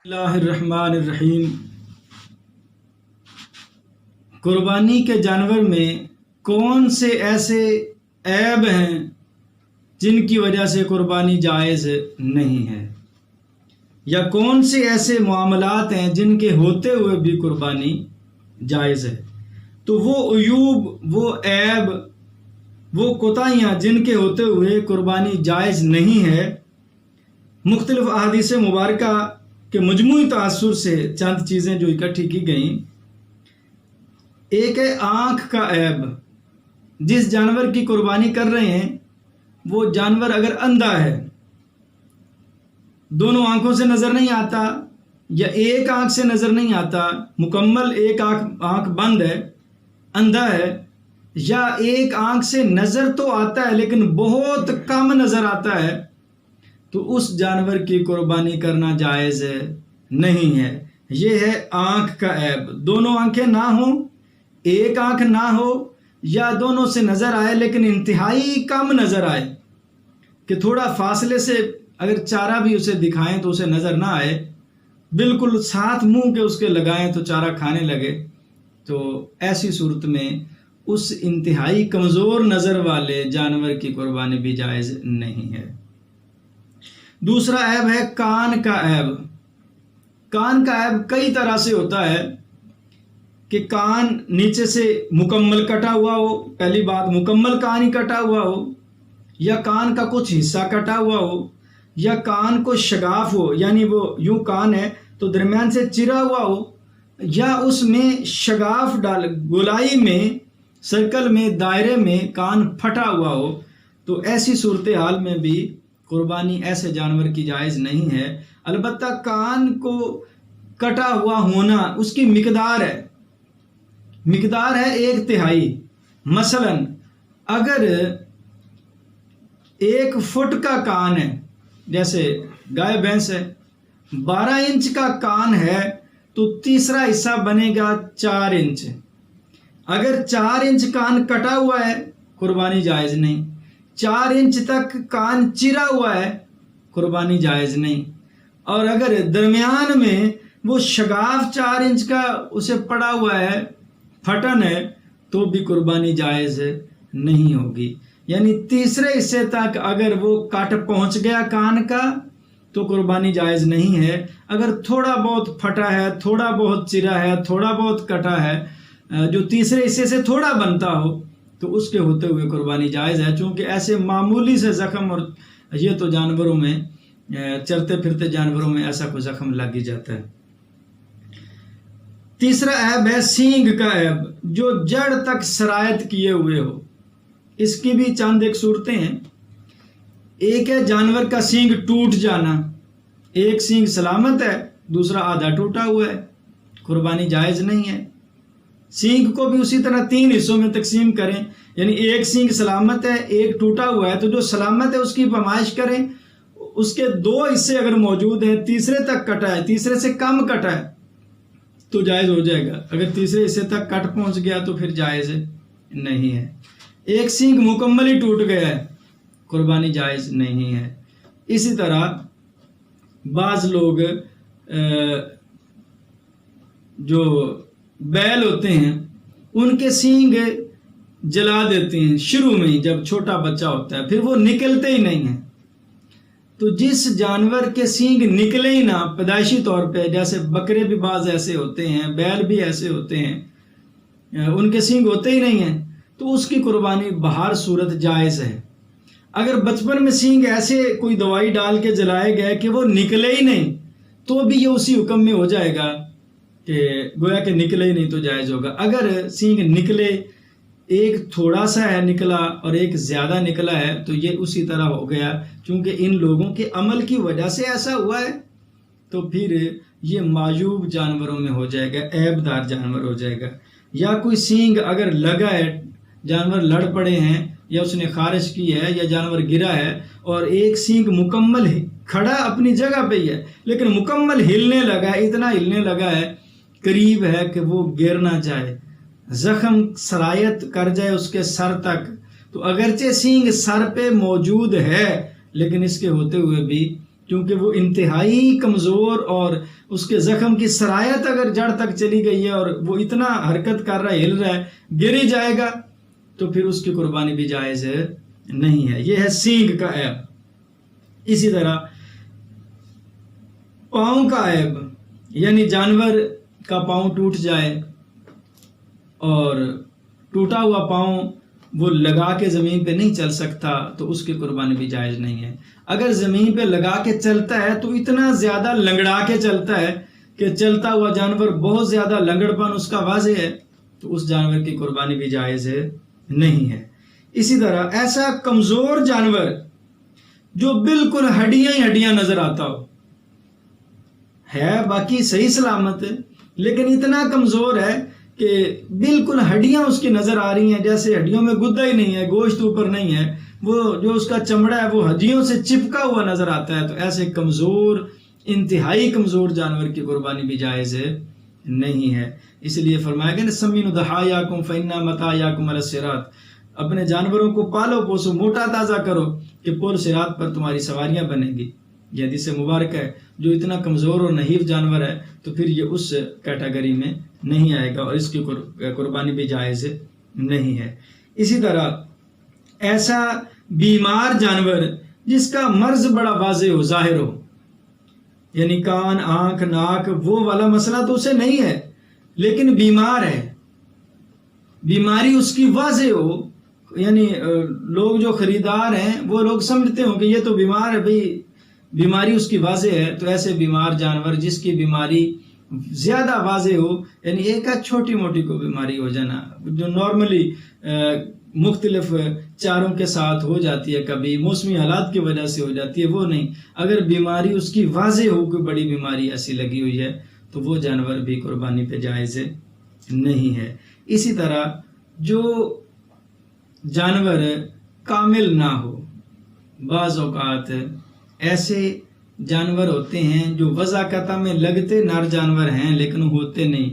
اللہ الرحمن الرحیم۔ قربانی کے جانور میں کون سے ایسے عیب ہیں جن کی وجہ سے قربانی جائز نہیں ہے، یا کون سے ایسے معاملات ہیں جن کے ہوتے ہوئے بھی قربانی جائز ہے؟ تو وہ عیوب، وہ عیب، وہ کوتاہیاں جن کے ہوتے ہوئے قربانی جائز نہیں ہے، مختلف احادیث مبارکہ کے مجموعی تاثر سے چند چیزیں جو اکٹھی کی گئیں۔ ایک ہے آنکھ کا عیب۔ جس جانور کی قربانی کر رہے ہیں وہ جانور اگر اندھا ہے، دونوں آنکھوں سے نظر نہیں آتا، یا ایک آنکھ سے نظر نہیں آتا، مکمل ایک آنکھ بند ہے، اندھا ہے، یا ایک آنکھ سے نظر تو آتا ہے لیکن بہت کم نظر آتا ہے، تو اس جانور کی قربانی کرنا جائز نہیں ہے۔ یہ ہے آنکھ کا عیب۔ دونوں آنکھیں نہ ہوں، ایک آنکھ نہ ہو، یا دونوں سے نظر آئے لیکن انتہائی کم نظر آئے کہ تھوڑا فاصلے سے اگر چارہ بھی اسے دکھائیں تو اسے نظر نہ آئے، بالکل ساتھ منہ کے اس کے لگائیں تو چارہ کھانے لگے، تو ایسی صورت میں اس انتہائی کمزور نظر والے جانور کی قربانی بھی جائز نہیں ہے۔ دوسرا عیب ہے کان کا عیب۔ کان کا عیب کئی طرح سے ہوتا ہے کہ کان نیچے سے مکمل کٹا ہوا ہو، پہلی بات مکمل کان ہی کٹا ہوا ہو، یا کان کا کچھ حصہ کٹا ہوا ہو، یا کان کو شگاف ہو، یعنی وہ یوں کان ہے تو درمیان سے چرا ہوا ہو، یا اس میں شگاف ڈال، گولائی میں، سرکل میں، دائرے میں کان پھٹا ہوا ہو، تو ایسی صورتحال میں بھی قربانی ایسے جانور کی جائز نہیں ہے۔ البتہ کان کو کٹا ہوا ہونا اس کی مقدار ہے، مقدار ہے 1/3۔ مثلا اگر 1 فٹ کا کان ہے، جیسے گائے بھینس ہے، 12 انچ کا کان ہے تو تیسرا حصہ بنے گا 4 انچ۔ اگر 4 انچ کان کٹا ہوا ہے قربانی جائز نہیں، 4 انچ تک کان چرا ہوا ہے قربانی جائز نہیں، اور اگر درمیان میں وہ شگاف 4 انچ کا اسے پڑا ہوا ہے، پھٹن ہے، تو بھی قربانی جائز نہیں ہوگی۔ یعنی تیسرے حصے تک اگر وہ کٹ پہنچ گیا کان کا تو قربانی جائز نہیں ہے۔ اگر تھوڑا بہت پھٹا ہے، تھوڑا بہت چرا ہے، تھوڑا بہت کٹا ہے، جو تیسرے حصے سے تھوڑا بنتا ہو، تو اس کے ہوتے ہوئے قربانی جائز ہے، چونکہ ایسے معمولی سے زخم، اور یہ تو جانوروں میں، چلتے پھرتے جانوروں میں ایسا کوئی زخم لگ ہی جاتا ہے۔ تیسرا عیب ہے سینگ کا عیب، جو جڑ تک سرایت کیے ہوئے ہو۔ اس کی بھی چند ایک صورتیں ہیں۔ ایک ہے جانور کا سینگ ٹوٹ جانا، ایک سینگ سلامت ہے، دوسرا آدھا ٹوٹا ہوا ہے، قربانی جائز نہیں ہے۔ سینگ کو بھی اسی طرح 3 حصوں میں تقسیم کریں، یعنی ایک سینگ سلامت ہے، ایک ٹوٹا ہوا ہے، تو جو سلامت ہے اس کی پیمائش کریں، اس کے 2 حصے اگر موجود ہیں، تیسرے تک کٹا ہے، تیسرے سے کم کٹا ہے تو جائز ہو جائے گا، اگر تیسرے حصے تک کٹ پہنچ گیا تو پھر جائز نہیں ہے۔ ایک سینگ مکمل ہی ٹوٹ گیا ہے، قربانی جائز نہیں ہے۔ اسی طرح بعض لوگ جو بیل ہوتے ہیں ان کے سینگ جلا دیتے ہیں شروع میں ہی، جب چھوٹا بچہ ہوتا ہے، پھر وہ نکلتے ہی نہیں ہیں۔ تو جس جانور کے سینگ نکلے ہی نہ پیدائشی طور پہ، جیسے بکرے بھی بعض ایسے ہوتے ہیں، بیل بھی ایسے ہوتے ہیں، ان کے سینگ ہوتے ہی نہیں ہیں، تو اس کی قربانی بہر صورت جائز ہے۔ اگر بچپن میں سینگ ایسے کوئی دوائی ڈال کے جلائے گئے کہ وہ نکلے ہی نہیں، تو بھی یہ اسی حکم میں ہو جائے گا کہ گویا کہ نکلے ہی نہیں تو جائز ہوگا۔ اگر سینگ نکلے، ایک تھوڑا سا ہے نکلا اور ایک زیادہ نکلا ہے، تو یہ اسی طرح ہو گیا، چونکہ ان لوگوں کے عمل کی وجہ سے ایسا ہوا ہے، تو پھر یہ معیوب جانوروں میں ہو جائے گا، عیب دار جانور ہو جائے گا۔ یا کوئی سینگ اگر لگا ہے، جانور لڑ پڑے ہیں، یا اس نے خارش کی ہے، یا جانور گرا ہے، اور ایک سینگ مکمل کھڑا اپنی جگہ پہ ہی ہے لیکن مکمل ہلنے لگا ہے، اتنا ہلنے لگا ہے، قریب ہے کہ وہ گر نہ جائے، زخم سرایت کر جائے اس کے سر تک، تو اگرچہ سینگ سر پہ موجود ہے لیکن اس کے ہوتے ہوئے بھی کیونکہ وہ انتہائی کمزور اور اس کے زخم کی سرایت اگر جڑ تک چلی گئی ہے اور وہ اتنا حرکت کر رہا ہے، ہل رہا ہے، گر ہی جائے گا تو پھر اس کی قربانی بھی جائز نہیں ہے۔ یہ ہے سینگ کا عیب۔ اسی طرح پاؤں کا عیب، یعنی جانور کا پاؤں ٹوٹ جائے اور ٹوٹا ہوا پاؤں وہ لگا کے زمین پہ نہیں چل سکتا تو اس کی قربانی بھی جائز نہیں ہے۔ اگر زمین پہ لگا کے چلتا ہے تو اتنا زیادہ لنگڑا کے چلتا ہے کہ چلتا ہوا جانور بہت زیادہ لنگڑپن اس کا واضح ہے تو اس جانور کی قربانی بھی جائز نہیں ہے۔ اسی طرح ایسا کمزور جانور جو بالکل ہڈیاں ہی ہڈیاں نظر آتا ہو، ہے باقی صحیح سلامت ہے لیکن اتنا کمزور ہے کہ بالکل ہڈیاں اس کی نظر آ رہی ہیں، جیسے ہڈیوں میں گدا ہی نہیں ہے، گوشت اوپر نہیں ہے، وہ جو اس کا چمڑا ہے وہ ہڈیوں سے چپکا ہوا نظر آتا ہے، تو ایسے کمزور، انتہائی کمزور جانور کی قربانی بھی جائز نہیں ہے۔ اس لیے فرمایا گیا نا سمینوا ضحایاکم فإن متاعکم علی الصراط، اپنے جانوروں کو پالو پوسو، موٹا تازہ کرو کہ پل صراط پر تمہاری سواریاں بنیں گی۔ یہ حدیث مبارک ہے۔ جو اتنا کمزور اور نحیف جانور ہے تو پھر یہ اس کیٹیگری میں نہیں آئے گا اور اس کی قربانی بھی جائز نہیں ہے۔ اسی طرح ایسا بیمار جانور جس کا مرض بڑا واضح ہو، ظاہر ہو، یعنی کان، آنکھ، ناک، وہ والا مسئلہ تو اسے نہیں ہے لیکن بیمار ہے، بیماری اس کی واضح ہو، یعنی لوگ جو خریدار ہیں وہ لوگ سمجھتے ہوں کہ یہ تو بیمار ہے، بھئی بیماری اس کی واضح ہے، تو ایسے بیمار جانور جس کی بیماری زیادہ واضح ہو، یعنی ایک چھوٹی موٹی کو بیماری ہو جانا جو نارملی مختلف چاروں کے ساتھ ہو جاتی ہے، کبھی موسمی حالات کی وجہ سے ہو جاتی ہے، وہ نہیں، اگر بیماری اس کی واضح ہو، کوئی بڑی بیماری ایسی لگی ہوئی ہے تو وہ جانور بھی قربانی پہ جائز نہیں ہے۔ اسی طرح جو جانور کامل نہ ہو، بعض اوقات ایسے جانور ہوتے ہیں جو وضاقتہ میں لگتے نر جانور ہیں لیکن ہوتے نہیں،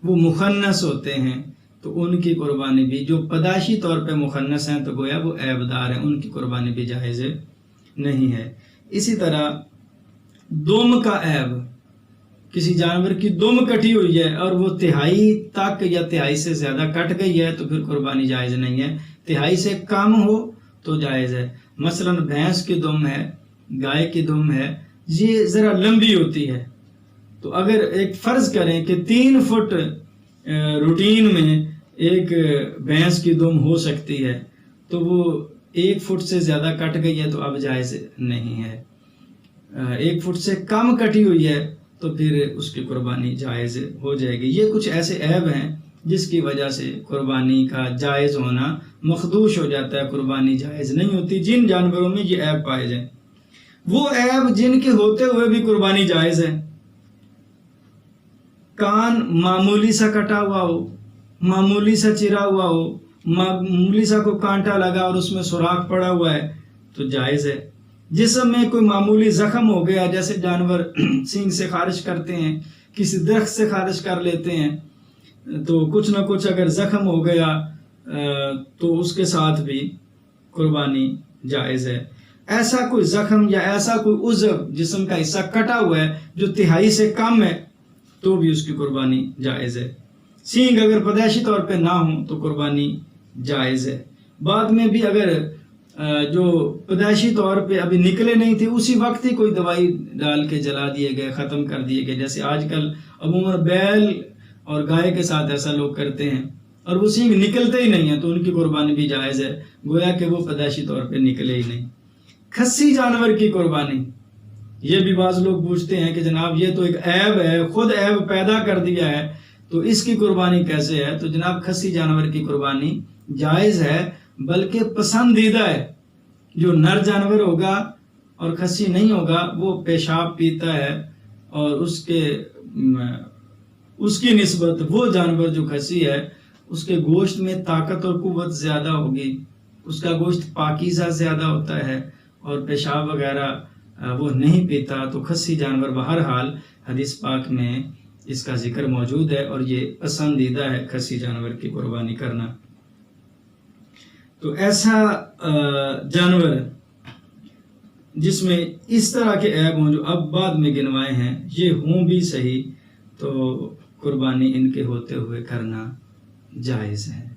وہ مخنث ہوتے ہیں، تو ان کی قربانی بھی، جو پیدائشی طور پہ مخنث ہیں تو گویا وہ عیبدار ہیں، ان کی قربانی بھی جائز نہیں ہے۔ اسی طرح دم کا عیب، کسی جانور کی دم کٹی ہوئی ہے اور وہ تہائی تک یا تہائی سے زیادہ کٹ گئی ہے تو پھر قربانی جائز نہیں ہے، تہائی سے کم ہو تو جائز ہے۔ مثلا بھینس کی دم ہے، گائے کی دم ہے، یہ ذرا لمبی ہوتی ہے، تو اگر ایک فرض کریں کہ 3 فٹ روٹین میں ایک بھینس کی دم ہو سکتی ہے تو وہ 1 فٹ سے زیادہ کٹ گئی ہے تو اب جائز نہیں ہے، 1 فٹ سے کم کٹی ہوئی ہے تو پھر اس کی قربانی جائز ہو جائے گی۔ یہ کچھ ایسے عیب ہیں جس کی وجہ سے قربانی کا جائز ہونا مخدوش ہو جاتا ہے، قربانی جائز نہیں ہوتی جن جانوروں میں یہ عیب پائے جائیں۔ وہ عیب جن کے ہوتے ہوئے بھی قربانی جائز ہے، کان معمولی سا کٹا ہوا ہو، معمولی سا چرا ہوا ہو، معمولی سا کوئی کانٹا لگا اور اس میں سوراخ پڑا ہوا ہے تو جائز ہے۔ جسم میں کوئی معمولی زخم ہو گیا، جیسے جانور سینگ سے خارج کرتے ہیں، کسی درخت سے خارج کر لیتے ہیں، تو کچھ نہ کچھ اگر زخم ہو گیا تو اس کے ساتھ بھی قربانی جائز ہے۔ ایسا کوئی زخم یا ایسا کوئی عضو جسم کا حصہ کٹا ہوا ہے جو تہائی سے کم ہے تو بھی اس کی قربانی جائز ہے۔ سینگ اگر پیدائشی طور پہ نہ ہوں تو قربانی جائز ہے۔ بعد میں بھی اگر جو پیدائشی طور پہ ابھی نکلے نہیں تھے اسی وقت ہی کوئی دوائی ڈال کے جلا دیے گئے، ختم کر دیے گئے، جیسے آج کل عموماً بیل اور گائے کے ساتھ ایسا لوگ کرتے ہیں، اور وہ سینگ نکلتے ہی نہیں ہیں تو ان کی قربانی بھی جائز ہے، گویا کہ وہ پیدائشی طور پہ نکلے ہی نہیں۔ کھسی جانور کی قربانی، یہ بھی بعض لوگ پوچھتے ہیں کہ جناب یہ تو ایک عیب ہے، خود عیب پیدا کر دیا ہے تو اس کی قربانی کیسے ہے؟ تو جناب کھسی جانور کی قربانی جائز ہے، بلکہ پسندیدہ ہے۔ جو نر جانور ہوگا اور کھسی نہیں ہوگا وہ پیشاب پیتا ہے، اور اس کی نسبت وہ جانور جو کھسی ہے اس کے گوشت میں طاقت اور قوت زیادہ ہوگی، اس کا گوشت پاکیزہ زیادہ ہوتا ہے اور پیشاب وغیرہ وہ نہیں پیتا، تو کھسی جانور بہرحال حدیث پاک میں اس کا ذکر موجود ہے اور یہ پسندیدہ ہے کھسی جانور کی قربانی کرنا۔ تو ایسا جانور جس میں اس طرح کے عیب ہوں جو اب بعد میں گنوائے ہیں، یہ ہوں بھی صحیح تو قربانی ان کے ہوتے ہوئے کرنا جائز ہے۔